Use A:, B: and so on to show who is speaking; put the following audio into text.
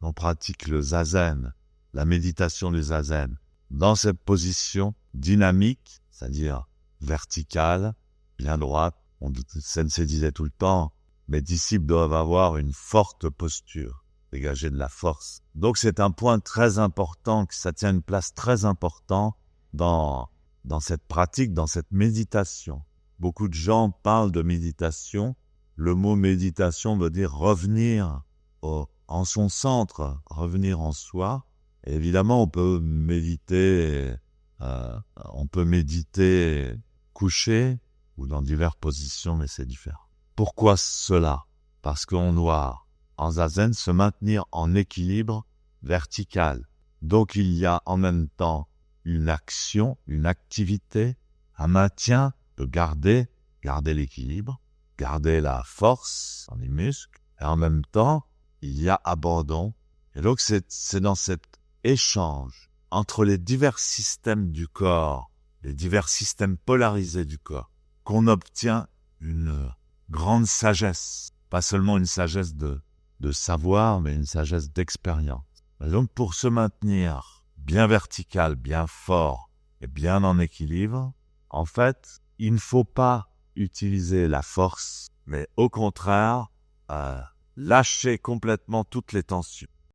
A: on pratique le zazen, la méditation du zazen, dans cette position dynamique, c'est-à-dire verticale, bien droite, Sensei disait tout le temps, mes disciples doivent avoir une forte posture, dégager de la force. Donc c'est un point très important, que ça tient une place très importante dans cette pratique, dans cette méditation. Beaucoup de gens parlent de méditation. Le mot méditation veut dire revenir en son centre, revenir en soi. Et évidemment, on peut méditer couché ou dans diverses positions, mais c'est différent. Pourquoi cela? Parce qu'on doit, en zazen, se maintenir en équilibre vertical. Donc il y a en même temps une action, une activité, un maintien de garder l'équilibre, garder la force dans les muscles, et en même temps, il y a abandon. Et donc c'est dans cet échange entre les divers systèmes du corps, les divers systèmes polarisés du corps, qu'on obtient une grande sagesse. Pas seulement une sagesse de savoir, mais une sagesse d'expérience. Et donc pour se maintenir bien vertical, bien fort et bien en équilibre, en fait, il ne faut pas utiliser la force, mais au contraire, lâcher complètement toutes les tensions.